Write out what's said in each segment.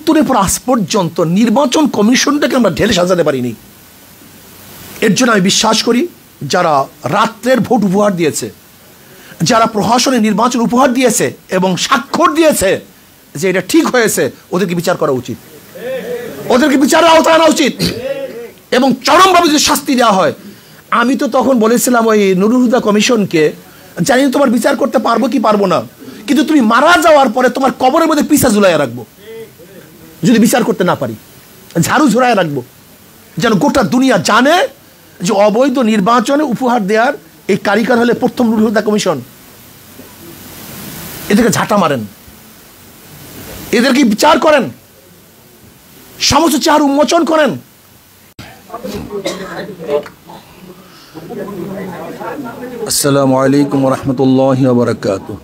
৭৫-এর পর আজ পর্যন্ত নির্বাচন কমিশনটাকে আমরা ঢেলে সাজাতে পারিনি। এর জন্য আমি বিশ্বাস করি যারা রাত্রের ভোট উপহার দিয়েছে, যারা প্রশাসনে নির্বাচন উপহার দিয়েছে এবং স্বাক্ষর দিয়েছে যে এটা ঠিক হয়েছে, ওদেরকে বিচার করা উচিত, ওদেরকে বিচারের আওতায় আনা উচিত এবং চরমভাবে যদি শাস্তি দেওয়া হয়। আমি তো তখন বলেছিলাম ওই নুরুল হুদা কমিশনকে, জানি না তোমার বিচার করতে পারবো কি পারবো না, কিন্তু তুমি মারা যাওয়ার পরে তোমার কবরের মধ্যে পিছা ঝুলাইয়া রাখবো, যদি বিচার করতে না পারি ঝাড়ু ঝুলাইয়া রাখবো, যেন গোটা দুনিয়া জানে যে অবৈধ নির্বাচনে উপহার দেওয়ার এই কারিগর হলে প্রথম নুরুল হুদা কমিশন। এদেরকে ঝাঁটা মারেন, এদেরকে বিচার করেন, সমস্ত চার উন্মোচন করেন। আসসালামু আলাইকুম ওয়া রাহমাতুল্লাহি ওয়া বারাকাতুহু।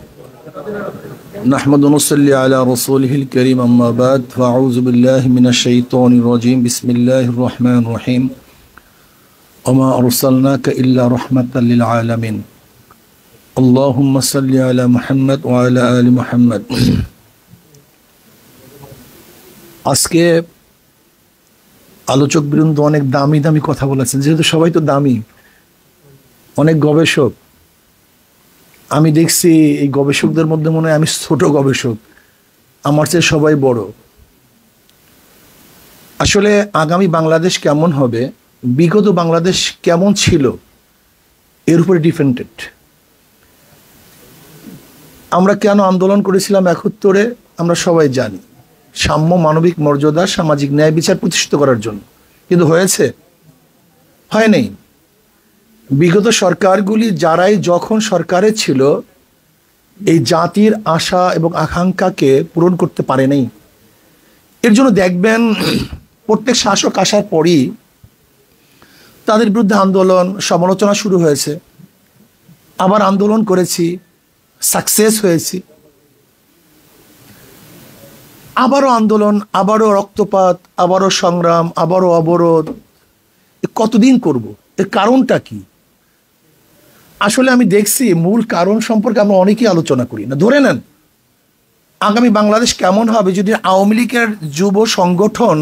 নাহমাদু ওয়া নুসাল্লি আলা রাসূলিহিল কারীম, আম্মা বাদ, ফাআউযু বিল্লাহি মিনাশ শাইতানির রাজীম। বিসমিল্লাহির রহমানির রহিম। ওয়া মা আরসালনাকা ইল্লা রাহমাতাল লিল আলামিন। আল্লাহুম্মা সাল্লি আলা মুহাম্মদ ওয়া আলা আলি মুহাম্মদ। আজকে আলোচক বৃন্দ অনেক দামি দামি কথা বলেছেন, যেহেতু সবাই তো দামি, অনেক গবেষক। আমি দেখছি এই গবেষকদের মধ্যে মনে হয় আমি ছোট গবেষক, আমার চেয়ে সবাই বড়। আসলে আগামী বাংলাদেশ কেমন হবে, বিগত বাংলাদেশ কেমন ছিল, এর উপরে ডিপেন্ডেড। আমরা কেন আন্দোলন করেছিলাম ৭১-এ আমরা সবাই জানি, সাম্য, মানবিক মর্যাদা, সামাজিক ন্যায় বিচার প্রতিষ্ঠিত করার জন্য। কিন্তু হয়েছে? হয় নাই। বিগত সরকারগুলি যারাই যখন সরকারে ছিল এই জাতির আশা এবং আকাঙ্ক্ষাকে পূরণ করতে পারে নাই। এর জন্য দেখবেন প্রত্যেক শাসক আসার পরই তাদের বিরুদ্ধে আন্দোলন, সমালোচনা শুরু হয়েছে। আবার আন্দোলন করেছি, সাকসেস হয়েছি, আবারও আন্দোলন, আবারও রক্তপাত, আবারও সংগ্রাম, আবারও অবরোধ। কতদিন করব? এর কারণটা কি? আসলে আমি দেখছি মূল কারণ সম্পর্কে আমরা অনেকেই আলোচনা করি না। ধরে নেন আগামী বাংলাদেশ কেমন হবে যদি আওয়ামী লীগের যুব সংগঠন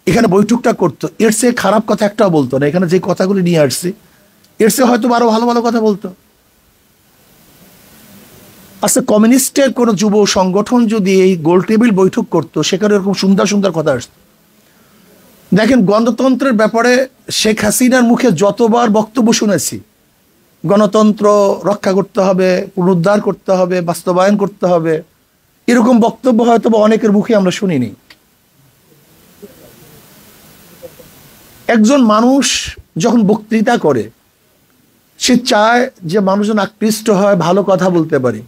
এখানে বৈঠকটা করতো, এর চেয়ে খারাপ কথা একটাও বলতো না। এখানে যে কথাগুলি নিয়ে আসছি এর চেয়ে হয়তো আরো ভালো ভালো কথা বলতো। আচ্ছা, কমিউনিস্টের কোনো যুব সংগঠন যদি এই গোল টেবিল বৈঠক করতো, সেখানে এরকম সুন্দর সুন্দর কথা আসতো। দেখেন, গণতন্ত্রের ব্যাপারে শেখ হাসিনার মুখে যতবার বক্তব্য শুনেছি, গণতন্ত্র রক্ষা করতে হবে, পুনরুদ্ধার করতে হবে, বাস্তবায়ন করতে হবে, এরকম বক্তব্য হয়তো বা অনেকের মুখে আমরা শুনিনি। একজন মানুষ যখন বক্তৃতা করে সে চায় যে মানুষজন আকৃষ্ট হয়, ভালো কথা বলতে পারে।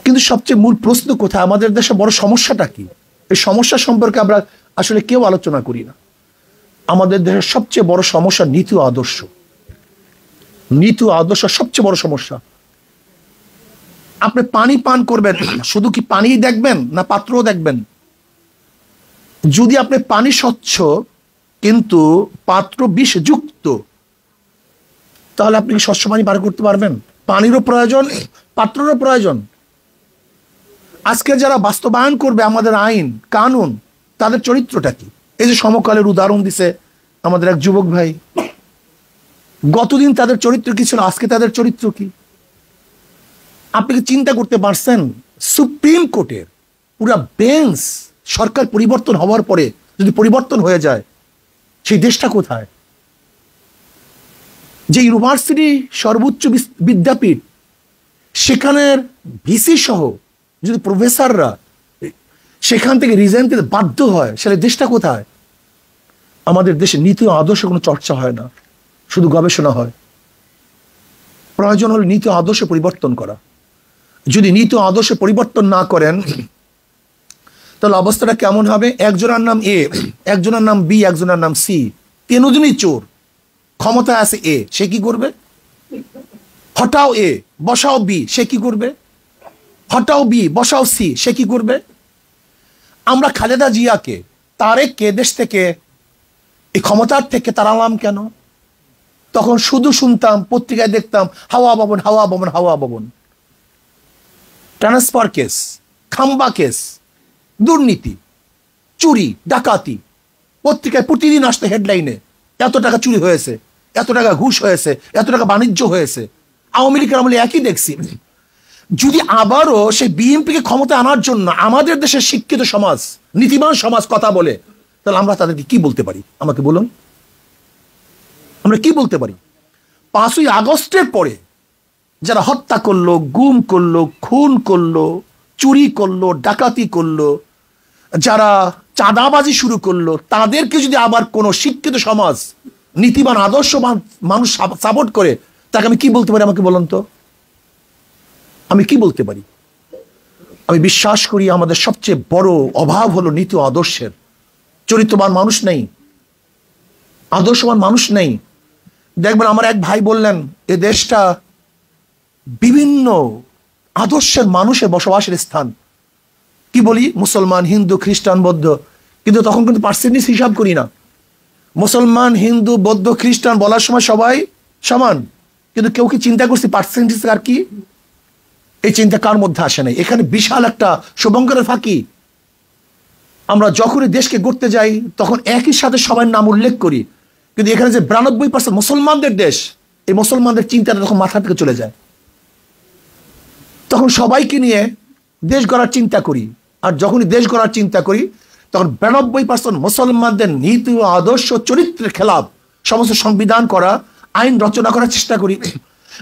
কিন্তু সবচেয়ে মূল প্রশ্ন কোথায়? আমাদের দেশে বড় সমস্যাটা কি? এই সমস্যা সম্পর্কে আমরা আসলে কেউ আলোচনা করি না। আমাদের দেশের সবচেয়ে বড় সমস্যা নীতি ও আদর্শ। নীতি ও আদর্শ সবচেয়ে বড় সমস্যা। আপনি পানি পান করবেন, শুধু কি পানি দেখবেন না পাত্রও দেখবেন? যদি আপনি পানি স্বচ্ছ কিন্তু পাত্র বিষযুক্ত, তাহলে আপনি কি স্বচ্ছ পানি পান করতে পারবেন? পানিরও প্রয়োজন, পাত্রেরও প্রয়োজন। আজকে যারা বাস্তবায়ন করবে আমাদের আইন কানুন, তাদের চরিত্রটা কি? এই যে সমকালের উদাহরণ দিছে আমাদের এক যুবক ভাই, গতদিন তাদের চরিত্র কি ছিল, আজকে তাদের চরিত্র কি? আপনি কি চিন্তা করতে পারছেন সুপ্রিম কোর্টের পুরা বেঞ্চ সরকার পরিবর্তন হওয়ার পরে যদি পরিবর্তন হয়ে যায়, সেই দেশটা কোথায়? যে ইউনিভার্সিটি সর্বোচ্চ বিদ্যাপীঠ, সেখানের ভিসি সহ যদি প্রফেসররা সেখান থেকে রিজাইন দিতে বাধ্য হয়, সেটা দেশটা কোথায়? আমাদের দেশে নীতি ও আদর্শ কোনো চর্চা হয় না, শুধু গবেষণা হয়। প্রয়োজন হল নীতি ও আদর্শ পরিবর্তন করা। যদি নীতি ও আদর্শ পরিবর্তন না করেন তাহলে অবস্থাটা কেমন হবে? একজনের নাম এ, একজনের নাম বি, একজনের নাম সি, তিনজনই চোর, ক্ষমতায় আছে এ, সে কি করবে? হটাও এ বসাও বি, সে কি করবে? হটাও বি বসাও সি, সে কি করবে? আমরা খালেদা জিয়াকে, তারেককে দেশ থেকে, এই ক্ষমতার থেকে তাড়ালাম কেন? তখন শুধু শুনতাম, পত্রিকায় দেখতাম হাওয়া ভবন, হাওয়া ভবন, হাওয়া ভবন, ট্রান্সফার কেস, খাম্বা কেস, দুর্নীতি, চুরি, ডাকাতি, পত্রিকায় প্রতিদিন আসতে হেডলাইনে এত টাকা চুরি হয়েছে, এত টাকা ঘুষ হয়েছে, এত টাকা বাণিজ্য হয়েছে। আওয়ামী লীগের আমলে একই দেখছি। যদি আবারও সেই বিএনপিকে ক্ষমতা আনার জন্য আমাদের দেশের শিক্ষিত সমাজ, নীতিবান সমাজ কথা বলে, তাহলে আমরা তাদেরকে কি বলতে পারি? আমাকে বলুন, আমরা কি বলতে পারি? 5ই আগস্টের পরে যারা হত্যা করলো, গুম করলো, খুন করলো, চুরি করলো, ডাকাতি করলো, যারা চাঁদাবাজি শুরু করলো, তাদেরকে যদি আবার কোনো শিক্ষিত সমাজ, নীতিবান আদর্শবান মানুষ সাপোর্ট করে, তাকে আমি কি বলতে পারি? আমাকে বলুন তো, আমি কি বলতে পারি? আমি বিশ্বাস করি আমাদের সবচেয়ে বড় অভাব হলো নীতি ও আদর্শের। চরিত্রবান মানুষ নেই, আদর্শবান মানুষ নেই। দেখবেন আমার এক ভাই বললেন, এ দেশটা বিভিন্ন আদর্শের মানুষের বসবাসের স্থান। কি বলি? মুসলমান, হিন্দু, খ্রিস্টান, বৌদ্ধ, কিন্তু তখন কিন্তু পার্সেন্টেজ হিসাব করি না। মুসলমান, হিন্দু, বৌদ্ধ, খ্রিস্টান বলার সময় সবাই সমান, কিন্তু কেউ কি চিন্তা করছি পার্সেন্টেজ আর কি? এই চিন্তা কার মধ্যে আসে নাই? এখানে বিশাল একটা শুভঙ্করের ফাঁকি। আমরা যখনই দেশকে গড়তে যাই তখন একই সাথে সবার নাম উল্লেখ করি, কিন্তু এখানে যে 92% মুসলমানদের দেশ, এই মুসলমানদের চিন্তাটা তখন মাথা থেকে চলে যায়। তখন সবাইকে নিয়ে দেশ গড়ার চিন্তা করি, আর যখনই দেশ গড়ার চিন্তা করি তখন 92% মুসলমানদের নীতি ও আদর্শ চরিত্রের খেলাফ সমস্ত সংবিধান করা, আইন রচনা করার চেষ্টা করি।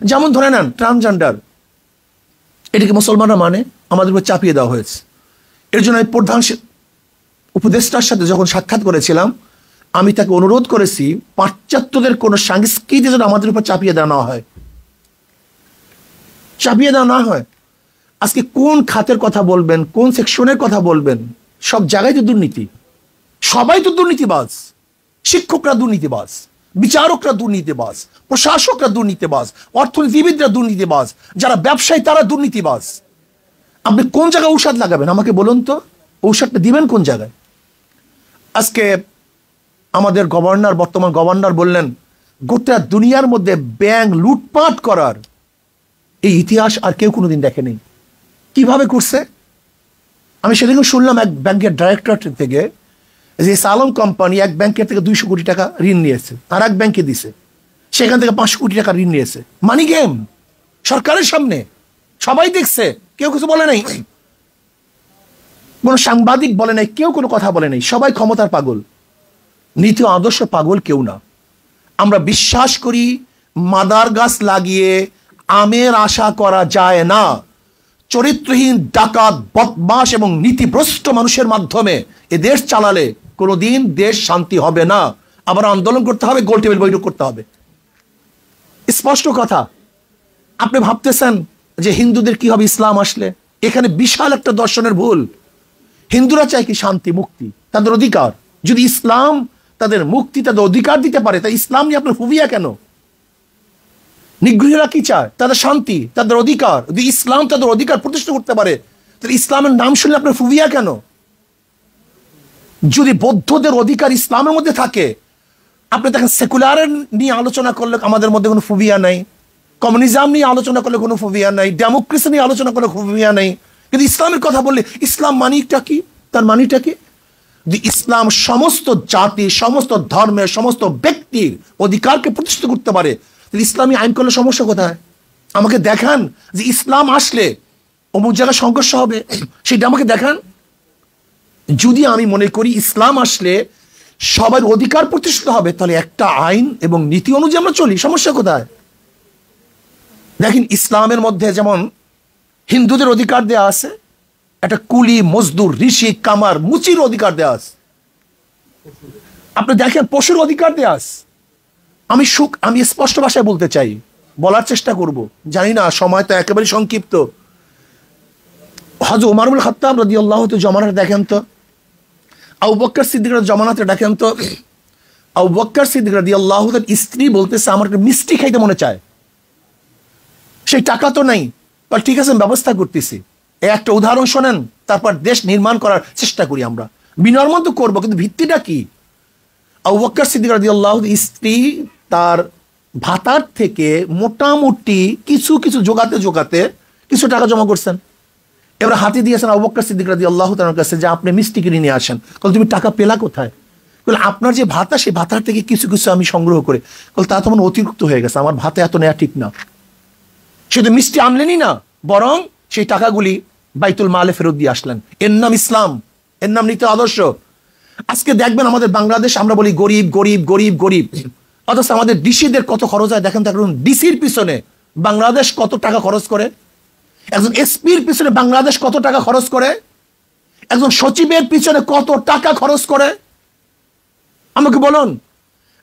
যেমন ধরে নেন ট্রান্সজেন্ডার, এটাকে মুসলমানরা মানে, আমাদের উপর চাপিয়ে দেওয়া হয়েছে। এর জন্য আমি প্রধান উপদেষ্টার সাথে যখন সাক্ষাৎ করেছিলাম, আমি তাকে অনুরোধ করেছি পাশ্চাত্যদের কোন সংস্কৃতি যেন আমাদের উপর চাপিয়ে দেওয়া না হয়, চাপিয়ে দেওয়া না হয়। আজকে কোন খাতের কথা বলবেন, কোন সেকশনের কথা বলবেন, সব জায়গায় তো দুর্নীতি, সবাই তো দুর্নীতিবাজ। শিক্ষকরা দুর্নীতিবাজ, বিচারকরা দুর্নীতিবাজ, প্রশাসকরা দুর্নীতিবাজ, অর্থনীতিবিদরা দুর্নীতিবাজ, যারা ব্যবসায়ী তারা দুর্নীতিবাজ। আপনি কোন জায়গায় ঔষধ লাগাবেন আমাকে বলুন তো? ঔষধটা দিবেন কোন জায়গায়? আজকে আমাদের গভর্নর, বর্তমান গভর্নর বললেন গোটা দুনিয়ার মধ্যে ব্যাংক লুটপাট করার এই ইতিহাস আর কেউ কোনোদিন দেখেনি। কিভাবে করছে? আমি সেদিন শুনলাম এক ব্যাংকের ডাইরেক্টর থেকে যে সালম কোম্পানি এক ব্যাংকের থেকে 200 কোটি টাকা ঋণ নিয়েছে, আর এক ব্যাংকে দিছে, সেখান থেকে 500 কোটি টাকা ঋণ নিয়েছে। মানি গেম, সরকারের সামনে সবাই দেখছে, কেউ কিছু বলে নাই, কোনো সাংবাদিক বলে নাই, কেউ কোনো কথা বলে নাই। সবাই ক্ষমতার পাগল, নীতি আদর্শ পাগল কেউ না। আমরা বিশ্বাস করি মাদার গাছ লাগিয়ে আমের আশা করা যায় না। চরিত্রহীন, ডাকাত, বদমাশ এবং নীতিভ্রষ্ট মানুষের মাধ্যমে এ দেশ চালালে কোনোদিন দেশ শান্তি হবে না। আবার আন্দোলন করতে হবে, গোল টেবিল বৈঠক করতে হবে। স্পষ্ট কথা। আপনি ভাবতেছেন যে হিন্দুদের কি হবে ইসলাম আসলে? এখানে বিশাল একটা দর্শনের ভুল। হিন্দুরা চায় কি? শান্তি, মুক্তি, তাদের অধিকার। যদি ইসলাম তাদের মুক্তি, তাদের অধিকার দিতে পারে, তাই ইসলাম নিয়ে আপনার ফুবিয়া কেন? নিগ্রহীরা কি চায়? তাদের শান্তি, তাদের অধিকার। যদি ইসলাম তাদের অধিকার প্রতিষ্ঠা করতে পারে, তাহলে ইসলামের নাম শুনলে আপনার ফুবিয়া কেন? যদি বৌদ্ধদের অধিকার ইসলামের মধ্যে থাকে, আপনি দেখেন সেকুলারের নিয়ে আলোচনা করলে আমাদের মধ্যে কোনো ফুবিয়া নাই, কমিউনিজম নিয়ে আলোচনা করলে কোনো ফুবিয়া নাই, ডেমোক্রেসি নিয়ে আলোচনা করলে ফুবিয়া নাই, কিন্তু ইসলামের কথা বললে ইসলাম মানিটা কি? তার মানিটা কি? যে ইসলাম সমস্ত জাতি, সমস্ত ধর্মের, সমস্ত ব্যক্তির অধিকারকে প্রতিষ্ঠিত করতে পারে, ইসলামী আইন করলে সমস্যা কোথায়? আমাকে দেখান যে ইসলাম আসলে অমুক জায়গায় সংঘর্ষ হবে, সেটা আমাকে দেখান। যদি আমি মনে করি ইসলাম আসলে সবার অধিকার প্রতিষ্ঠিত হবে, তাহলে একটা আইন এবং নীতি অনুযায়ী আমরা চলি, সমস্যা কোথায়? দেখেন ইসলামের মধ্যে যেমন হিন্দুদের অধিকার দেয়া আছে, একটা কুলি, মজদুর, ঋষি, কামার, মুচির অধিকার দেয়া আছে। আপনি দেখেন পশুর অধিকার দেয়া আছে। আমি স্পষ্ট ভাষায় বলতে চাই, বলার চেষ্টা করব, জানি না সময় তো একেবারে সংক্ষিপ্ত। হযরত ওমর ইবনে খাত্তাব রাদিয়াল্লাহু তাআলা জমানাতে দেখেন তো, আবু বকর সিদ্দিকের জমানাতে দেখেন তো, আবু বকর সিদ্দিক রাদিয়াল্লাহু তাআলার স্ত্রী বলতেছে আমার একটা মিষ্টি খাইতে মনে চায়, সেই টাকা তো নাই, ঠিক আছে ব্যবস্থা করতেছি। একটা উদাহরণ শোনেন, তারপর দেশ নির্মাণ করার চেষ্টা করি আমরা। বিনর্ম তো করবো, কিন্তু ভিত্তিটা কি? আবু বকর সিদ্দিক রাদিয়াল্লাহু তাআলার স্ত্রী তার ভাতার থেকে মোটামুটি কিছু জোগাতে কিছু টাকা জমা করছেন। এবার হাতে দিয়েছেন আবু বকর সিদ্দিক রাদিয়াল্লাহু তাআলার কাছে যে আপনি মিষ্টি কিনে নিয়ে আসেন। বলে তুমি টাকা পেলা কোথায়? বলে আপনার যে ভাতা, সেই ভাতার থেকে কিছু কিছু আমি সংগ্রহ করে। বলে তা তো মানে অতিরিক্ত হয়ে গেছে, আমার ভাতা এত নেওয়া ঠিক না। শুধু মিষ্টি আনলেনই না, বরং সেই টাকাগুলি বাইতুল মালে ফেরত দিয়ে আসলেন। এর নাম ইসলাম, এর নাম নীতি আদর্শ। আজকে দেখবেন আমাদের বাংলাদেশ, আমরা বলি গরিব গরিব গরিব গরিব, অথচ আমাদের ডিসিদের কত খরচ হয় দেখেন। দেখুন ডিসির পিছনে বাংলাদেশ কত টাকা খরচ করে, একজন এসপির পিছনে বাংলাদেশ কত টাকা খরচ করে, একজন সচিবের পিছনে কত টাকা খরচ করে। আমাকে বলুন,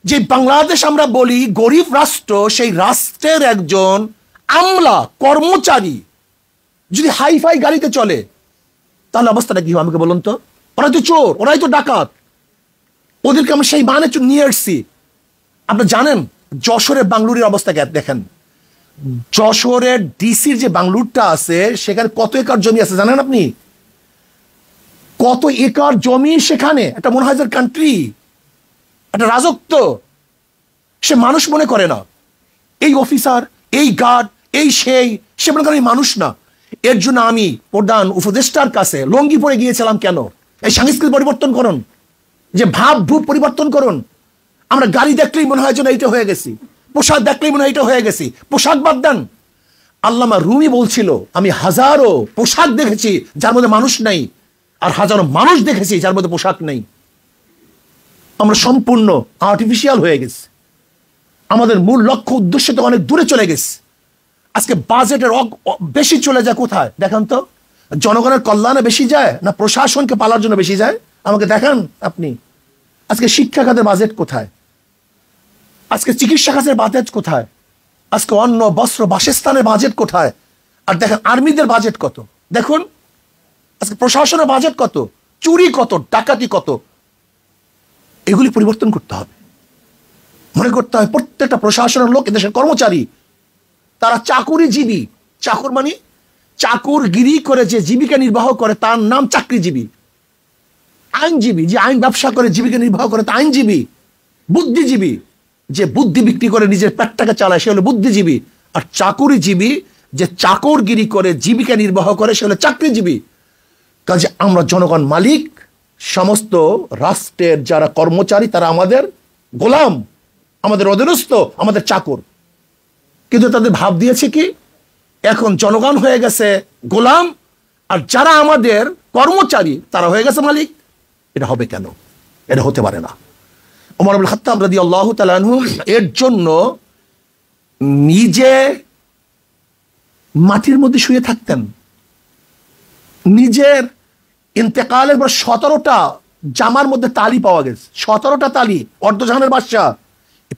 যে বাংলাদেশ আমরা বলি গরিব রাষ্ট্র, সেই রাষ্ট্রের একজন আমলা কর্মচারী যদি হাইফাই গাড়িতে চলে, তাহলে অবস্থাটা কি হয় আমাকে বলুন তো? ওরাই তো চোর, ওরাই তো ডাকাত, ওদেরকে আমরা সেই মানে নিয়ে এসছি। আপনি জানেন যশোরের বাংলুরির অবস্থা দেখেন, যশোরের ডিসির যে বাংলুরটা আছে সেখানে কত একর জমি আছে জানেন আপনি? কত একর জমি সেখানে, একটা মনে হয় কান্ট্রি, একটা রাজত্ব। সে মানুষ মনে করে না, এই অফিসার, এই গার্ড, এই সে মনে করে মানুষ না। এর জন্য আমি প্রধান উপদেষ্টার কাছে লঙ্গি পরে গিয়েছিলাম। কেন? এই সংস্কৃতি পরিবর্তন করুন, যে ভাব ভূপ পরিবর্তন করুন। আমরা গাড়ি দেখলেই মনে হয় যেন এইটা হয়ে গেছি, পোশাক দেখলেই মনে হয় এটা হয়ে গেছি। পোশাক বাদ দেন, আল্লামা রুমি বলছিল আমি হাজারো পোশাক দেখেছি যার মধ্যে মানুষ নাই, আর হাজারো মানুষ দেখেছি যার মধ্যে পোশাক নেই। আমরা সম্পূর্ণ আর্টিফিশিয়াল হয়ে গেছি, আমাদের মূল লক্ষ্য উদ্দেশ্য তো অনেক দূরে চলে গেছে। আজকে বাজেটের বেশি চলে যায় কোথায় দেখেন তো? জনগণের কল্যাণে বেশি যায় না প্রশাসনকে পালার জন্য বেশি যায়? আমাকে দেখান আপনি। আজকে শিক্ষা খাতের বাজেট কোথায়? আজকে চিকিৎসা খাতের বাজেট কোথায়? আজকে অন্ন বস্ত্র বাসস্থানের বাজেট কোথায়? আর দেখেন আর্মিদের বাজেট কত, দেখুন আজকে প্রশাসনের বাজেট কত, চুরি কত, ডাকাতি কত। এগুলি পরিবর্তন করতে হবে। মনে করতে হয় প্রত্যেকটা প্রশাসনের লোক এদেশের কর্মচারী, তারা চাকুরিজীবী। চাকর মানে চাকুরগিরি করে যে জীবিকা নির্বাহ করে তার নাম চাকরিজীবী। আইনজীবী যে আইন ব্যবসা করে জীবিকা নির্বাহ করে তা আইনজীবী। বুদ্ধিজীবী যে বুদ্ধি বিক্রি করে নিজের পেটটাকে চালায় সে হলো বুদ্ধিজীবী। আর চাকুরিজীবী যে চাকরগিরি করে জীবিকা নির্বাহ করে সে হলো চাকরিজীবী। কাজে আমরা জনগণ মালিক, সমস্ত রাষ্ট্রের যারা কর্মচারী তারা আমাদের গোলাম, আমাদের অধীনস্থ, আমাদের চাকর। কিন্তু তাদের ভাব দিয়েছে কি এখন জনগণ হয়ে গেছে গোলাম, আর যারা আমাদের কর্মচারী তারা হয়ে গেছে মালিক। এটা হবে কেন? এটা হতে পারে না। ওমর ইবনে খাত্তাব রাদিয়াল্লাহু তাআলা আনহু এর জন্য নিজে মাটির মধ্যে শুয়ে থাকতেন। নিজের ইন্তেকালের পর 17টা জামার মধ্যে তালি পাওয়া গেছে, 17টা তালি। অর্ধজাহানের বাদশা,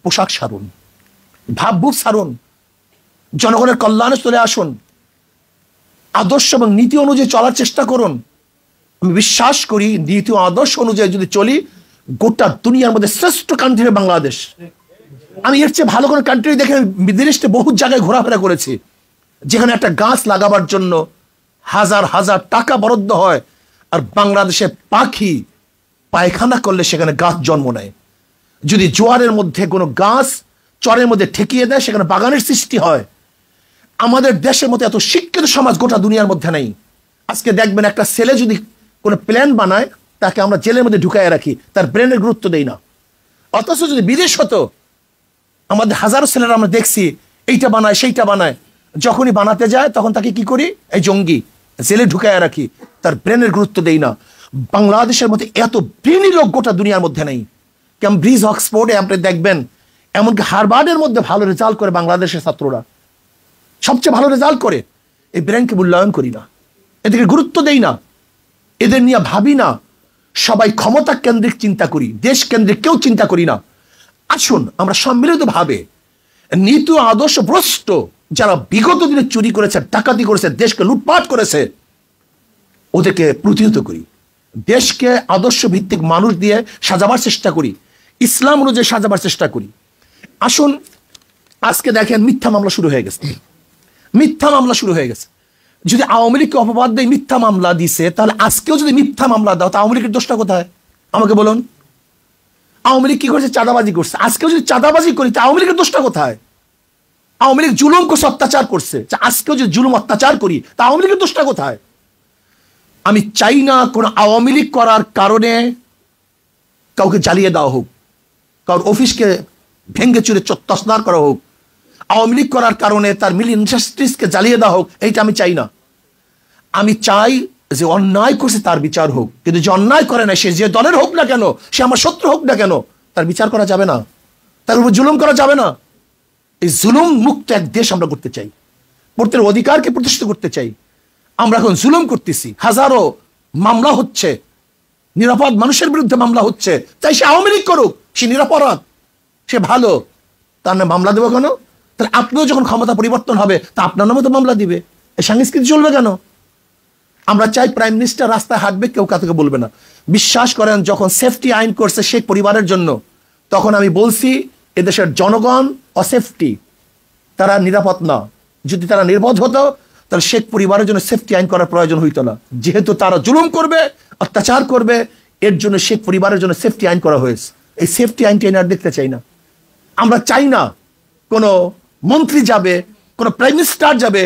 পোশাক সারুন, ভাবভূপ সারুন, জনগণের কল্যাণে চলে আসুন, আদর্শ এবং নীতি অনুযায়ী চলার চেষ্টা করুন। আমি বিশ্বাস করি নীতি আদর্শ অনুযায়ী যদি চলি, গোটা দুনিয়ার মধ্যে শ্রেষ্ঠ কান্ট্রি বাংলাদেশ। আমি এর চেয়ে ভালো কোনো কান্ট্রি দেখে বিদেশে বহু জায়গায় ঘোরাফেরা করেছি, যেখানে একটা গাছ লাগাবার জন্য হাজার হাজার টাকা বরাদ্দ হয়, আর বাংলাদেশে পাখি পায়খানা করলে সেখানে গাছ জন্ম নেয়। যদি জোয়ারের মধ্যে কোনো গাছ চরের মধ্যে ঠেকিয়ে দেয় সেখানে বাগানের সৃষ্টি হয়। আমাদের দেশের মতো এত শিক্ষিত সমাজ গোটা দুনিয়ার মধ্যে নেই। আজকে দেখবেন একটা ছেলে যদি কোনো প্ল্যান বানায় তাকে আমরা জেলের মধ্যে ঢুকায় রাখি, তার ব্রেনের গুরুত্ব দেই না। অথচ যদি বিদেশ হতো, আমাদের হাজারো ছেলেরা আমরা দেখছি এইটা বানায় সেইটা বানায়, যখনই বানাতে যায় তখন তাকে কি করি, এই জঙ্গি জেলে ঢুকায় রাখি, তার ব্রেনের গুরুত্ব দেই না। বাংলাদেশের মধ্যে এত ব্রেনি লোক গোটা দুনিয়ার মধ্যে নেই। ক্যামব্রিজ অক্সফোর্ডে আপনি দেখবেন, এমনকি হার্ভার্ডের মধ্যে ভালো রেজাল্ট করে বাংলাদেশের ছাত্ররা, সবচেয়ে ভালো রেজাল্ট করে। এই ব্রেনকে মূল্যায়ন করি না, এদেরকে গুরুত্ব দেই না, এদের নিয়ে ভাবি না। সবাই ক্ষমতা কেন্দ্রিক চিন্তা করি, দেশ কেন্দ্রিক কেউ চিন্তা করি না। আসুন আমরা সম্মিলিত ভাবে নীতি আদর্শ ভ্রষ্ট যারা বিগত দিনে চুরি করেছে, ডাকাতি করেছে, দেশকে লুটপাট করেছে, ওদেরকে প্রতিহত করি। দেশকে আদর্শ ভিত্তিক মানুষ দিয়ে সাজাবার চেষ্টা করি, ইসলাম অনুযায়ী সাজাবার চেষ্টা করি। আসুন আজকে দেখেন মিথ্যা মামলা শুরু হয়ে গেছে, মিথ্যা মামলা শুরু হয়ে গেছে। যদি আওয়ামী লীগকে অপবাদ দিয়ে মিথ্যা মামলা দিছে, তাহলে আজকেও যদি মিথ্যা মামলা দাও তা আওয়ামী লীগের দোষটা কোথায় আমাকে বলুন? আওয়ামী লীগ কি করছে? চাঁদাবাজি করছে। আজকেও যদি চাঁদাবাজি করি তা আওয়ামী লীগের দোষটা কোথায়? আওয়ামী লীগ জুলুম করছে, অত্যাচার করছে, আজকেও যদি জুলুম অত্যাচার করি তা আওয়ামী লীগের দোষটা কোথায়? আমি চাই না কোনো আওয়ামী লীগ করার কারণে কাউকে জ্বালিয়ে দেওয়া হোক, কারোর অফিসকে ভেঙ্গে চুরে তছনছ করা হোক, আওয়ামী লীগ করার কারণে তার মিল ইন্ডাস্ট্রিজকে জ্বালিয়ে দেওয়া হোক, এইটা আমি চাই না। আমি চাই যে অন্যায় করছে তার বিচার হোক, কিন্তু যে অন্যায় করে না, সে যে দলের হোক না কেন, সে আমার শত্রু হোক না কেন, তার বিচার করা যাবে না, তার উপর জুলুম করা যাবে না। এই জুলুম মুক্ত এক দেশ আমরা করতে চাই, প্রত্যেকের অধিকারকে প্রতিষ্ঠিত করতে চাই। আমরা এখন জুলুম করতেছি, হাজারো মামলা হচ্ছে, নিরাপদ মানুষের বিরুদ্ধে মামলা হচ্ছে, তাই সে আওয়ামী লীগ করুক, সে নিরাপরাধ, সে ভালো, তার নামে মামলা দেবো কেন? তাহলে আপনিও যখন ক্ষমতা পরিবর্তন হবে তা আপনার নামে তো মামলা দিবে, এই সংস্কৃতি চলবে কেন? আমরা চাই প্রাইম মিনিস্টার রাস্তায় হাঁটবে, কেউ কাউকে বলবে না। বিশ্বাস করেন, যখন সেফটি আইন করছে শেখ পরিবারের জন্য, তখন আমি বলছি এদেশের জনগণ অসেফটি, তারা নিরাপদ না। যদি তারা নির্বোধ হতো তাহলে শেখ পরিবারের জন্য সেফটি আইন করার প্রয়োজন হইতো না। যেহেতু তারা জুলুম করবে, অত্যাচার করবে, এর জন্য শেখ পরিবারের জন্য সেফটি আইন করা হয়েছে। এই সেফটি আইনটি এনে আর দেখতে চাই না। আমরা চাই না কোনো মন্ত্রী যাবে, কোনো প্রাইম মিনিস্টার যাবে,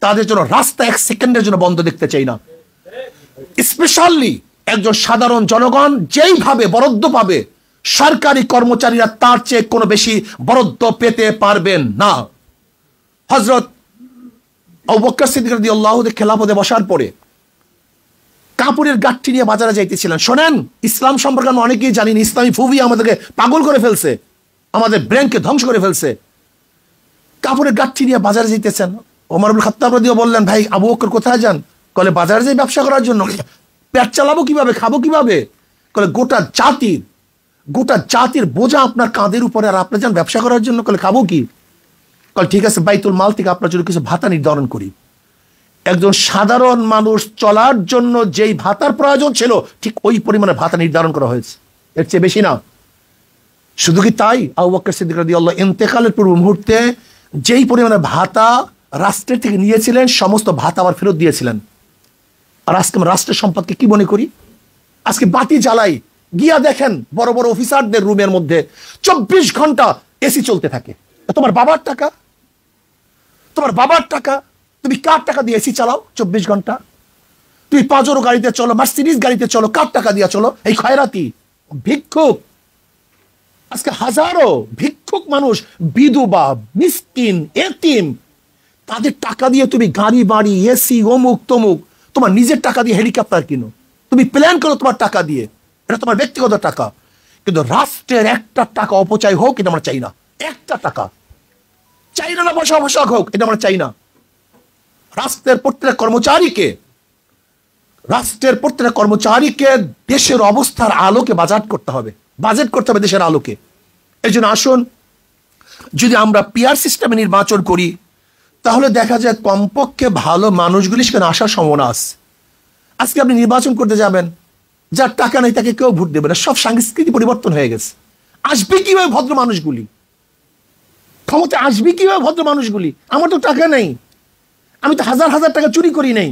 তাদের জন্য রাস্তা এক সেকেন্ডের জন্য বন্ধ দেখতে চাই না। স্পেশালি একজন সাধারণ জনগণ যেইভাবে বরাদ্দ পাবে, সরকারি কর্মচারীরা তার চেয়ে কোনো বেশি বরাদ্দ পেতে পারবেন না। হযরত আবু বকর সিদ্দিক রাদিয়াল্লাহু আনহু খেলাফতে বসার পরে কাপড়ের গাঁটটি নিয়ে বাজারে যাইতেছিলেন। শোনেন, ইসলাম সম্পর্কে আমরা অনেকেই জানি না। ইসলামী ফুবি আমাদেরকে পাগল করে ফেলছে, আমাদের ব্রেনকে ধ্বংস করে ফেলছে। কাপড়ের গাঁটটি নিয়ে বাজারে যাইতেছেন। ওমর ইবনে খাত্তাব রাদিয়াল্লাহু বললেন, ভাই আবু বকর কোথায় যান? কলে বাজারে যাই ব্যবসা করার জন্য। পেট চালাবো কিভাবে, খাবো কিভাবে? কলে গোটা জাতির বোঝা আপনার কাঁধের উপরে, আর আপনি যান ব্যবসা করার জন্য। কলে খাবো কি? কল ঠিক আছে, বাইতুল মাল থেকে আপনার জন্য কিছু ভাতা নির্ধারণ করি। একজন সাধারণ মানুষ চলার জন্য যেই ভাতার প্রয়োজন ছিল, ঠিক ওই পরিমাণে ভাতা নির্ধারণ করা হয়েছে, এর চেয়ে বেশি না। শুধু কি তাই, আবু বকর সিদ্দিক রাদিয়াল্লাহু ইন্তেকালের পূর্ব মুহূর্তে যেই পরিমাণে ভাতা রাষ্ট্রের থেকে নিয়েছিলেন, সমস্ত ভাতা আবার ফেরত দিয়েছিলেন। আর আজকে আমরা রাষ্ট্রের সম্পদকে কি মনে করি? আজকে বাতি জ্বালাই, গিয়া দেখেন বড় বড় অফিসারদের রুমের মধ্যে 24 ঘন্টা এসি চলতে থাকে। তোমার বাবার টাকা, তুমি কার টাকা দিয়ে এসি চালাও 24 ঘন্টা? তুমি পাজরো গাড়িতে চলো, মার্সিডিজ গাড়িতে চলো, কার টাকা দিয়ে চলো? এই খয়রাতি ভিক্ষুক। আজকে হাজারো ভিক্ষুক মানুষ, বিধবা, মিসকিন, এতিম, তাদের টাকা দিয়ে তুমি গাড়ি বাড়ি, এসি, অমুক তমুক, তোমার নিজের টাকা দিয়ে হেলিকপ্টার কিনো, তুমি প্ল্যান করো তোমার টাকা দিয়ে, এটা তোমার ব্যক্তিগত টাকা। কিন্তু রাষ্ট্রের একটা টাকা অপচয় হোক, এটা আমরা চাই না। একটা টাকা চাই না, বসা হোক, এটা আমরা চাই না। রাষ্ট্রের প্রত্যেকটা কর্মচারীকে দেশের অবস্থার আলোকে বাজেট করতে হবে দেশের আলোকে। এই জন্য আসুন, যদি আমরা পিআর সিস্টেমে নির্বাচন করি, তাহলে দেখা যায় কমপক্ষে ভালো মানুষগুলি সেখানে আসার সম্ভাবনা আছে। আজকে আপনি নির্বাচন করতে যাবেন, যার টাকা নেই তাকে কেউ ভোট দেবে না। সব সংস্কৃতি পরিবর্তন হয়ে গেছে। আসবে কিভাবে ভদ্র মানুষগুলি? ক্ষমতা আসবে কিভাবে ভদ্র মানুষগুলি? আমার তো টাকা নেই, আমি তো হাজার হাজার টাকা চুরি করি নাই,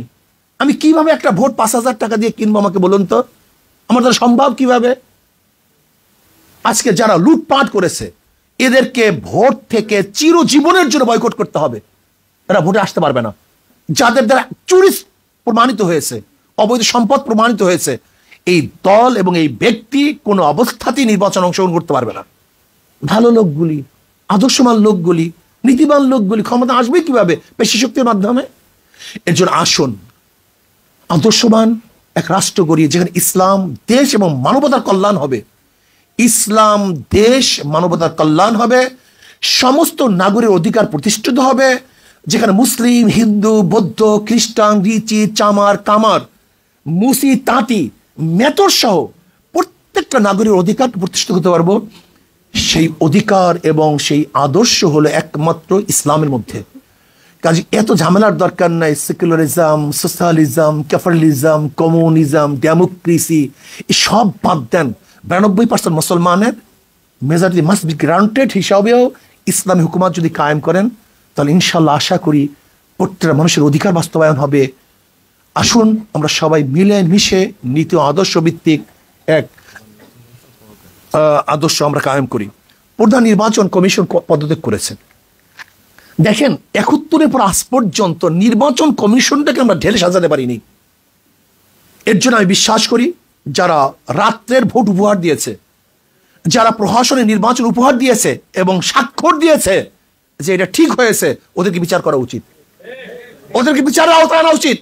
আমি কিভাবে একটা ভোট 5,000 টাকা দিয়ে কিনবো? আমাকে বলুন তো, আমার দ্বারা সম্ভব কিভাবে? আজকে যারা লুটপাট করেছে, এদেরকে ভোট থেকে চিরজীবনের জন্য বয়কট করতে হবে। এরা ভোটে আসতে পারবে না। যাদের দ্বারা চুরি প্রমাণিত হয়েছে, অবৈধ সম্পদ প্রমাণিত হয়েছে, এই দল এবং এই ব্যক্তি কোনো অবস্থাতেই নির্বাচন অংশগ্রহণ করতে পারবে না। ভালো লোকগুলি, আদর্শবান লোকগুলি, নীতিবান লোকগুলি ক্ষমতা আসবে কিভাবে? পেশি শক্তির মাধ্যমে। এর জন্য আসুন, আদর্শবান এক রাষ্ট্র গড়িয়ে, যেখানে ইসলাম দেশ এবং মানবতার কল্যাণ হবে। ইসলাম দেশ, মানবতার কল্যাণ হবে, সমস্ত নাগরিকের অধিকার প্রতিষ্ঠিত হবে, যেখানে মুসলিম, হিন্দু, বৌদ্ধ, খ্রিস্টান, রিচি, চামার, কামার, মুসি, তাঁতি, মেতর সহ প্রত্যেকটা নাগরিকের অধিকার প্রতিষ্ঠিত করতে পারবো। সেই অধিকার এবং সেই আদর্শ হলো একমাত্র ইসলামের মধ্যে। কাজে এত ঝামেলার দরকার নাই। Secularism, socialism, capitalism, communism, democracy, সব বাদ দেন। 92% মুসলমানের মেজরিটি মাস্ট বি গ্রান্টেড হিসাবেও ইসলামী হুকুমত যদি কায়েম করেন, তাহলে ইনশাল্লাহ আশা করি প্রত্যেকটা মানুষের অধিকার বাস্তবায়ন হবে। আসুন আমরা সবাই মিলে মিশে নীতি আদর্শ ভিত্তিক এক আদর্শ আমরা কায়েম করি। প্রধান নির্বাচন কমিশন পদত্যাগ করেছেন। দেখেন, 71-এর পর আজ পর্যন্ত নির্বাচন কমিশনটাকে আমরা ঢেলে সাজাতে পারিনি। এর জন্য আমি বিশ্বাস করি যারা রাত্রের ভোট উপহার দিয়েছে, যারা প্রহসনের নির্বাচন উপহার দিয়েছে এবং স্বাক্ষর দিয়েছে যে এটা ঠিক হয়েছে, ওদেরকে বিচার করা উচিত, ওদেরকে বিচারের আওতায় আনা উচিত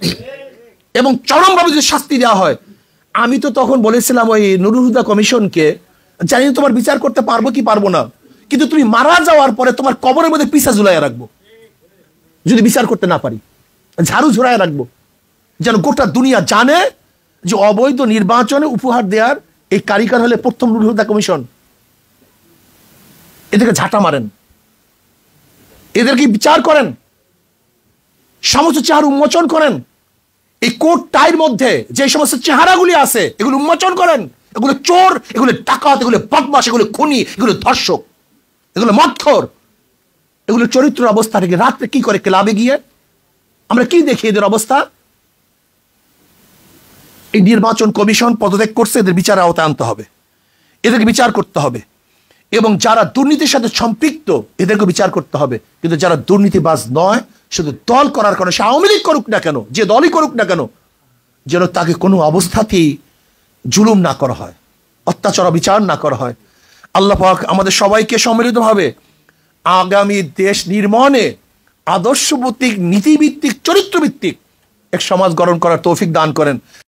এবং চরমভাবে যদি শাস্তি দেওয়া হয়। আমি তো তখন বলেছিলাম ওই নুরুল হুদা কমিশনকে, জানি না তোমার বিচার করতে পারবো কি পারবো না, কিন্তু তুমি মারা যাওয়ার পরে তোমার কবরের মধ্যে পিসা ঝুলাইয়া রাখবো, যদি বিচার করতে না পারি ঝাড়ু ঝুলাইয়া রাখবো, যেন গোটা দুনিয়া জানে যে অবৈধ নির্বাচনে উপহার দেওয়ার এই কারিগর হলে প্রথম নুরুল হুদা কমিশন। এদেরকে ঝাঁটা মারেন, এদেরকে বিচার করেন, সমস্ত চেহারা উন্মোচন করেন। এই কোট টাইর মধ্যে যে সমস্ত চেহারাগুলি আছে এগুলো উন্মোচন করেন। এগুলো চোর, এগুলো ডাকাত, এগুলো বদমাশ, এগুলো খুনি, এগুলো ধর্ষক, এগুলো মদখোর, এগুলো চরিত্র অবস্থা থেকে রাত্রে কি করে ক্লাবে গিয়ে আমরা কি দেখি এদের অবস্থা। এই নির্বাচন কমিশন পদত্যাগ করছে, এদের বিচারের আওতায় আনতে হবে, এদেরকে বিচার করতে হবে এবং যারা দুর্নীতির সাথে সম্পৃক্ত এদেরকে বিচার করতে হবে। কিন্তু যারা দুর্নীতিবাজ নয়, শুধু দল করার কারণে, সে আওয়ামী লীগ করুক না কেন, যে দলই করুক না কেন, যেন তাকে কোনো অবস্থাতেই জুলুম না করা হয়, অত্যাচার বিচার না করা হয়। আল্লাহ পাক আমাদের সবাইকে সম্মিলিতভাবে আগামী দেশ নির্মাণে আদর্শভিত্তিক, নীতিভিত্তিক, চরিত্রভিত্তিক এক সমাজ গঠন করার তৌফিক দান করেন।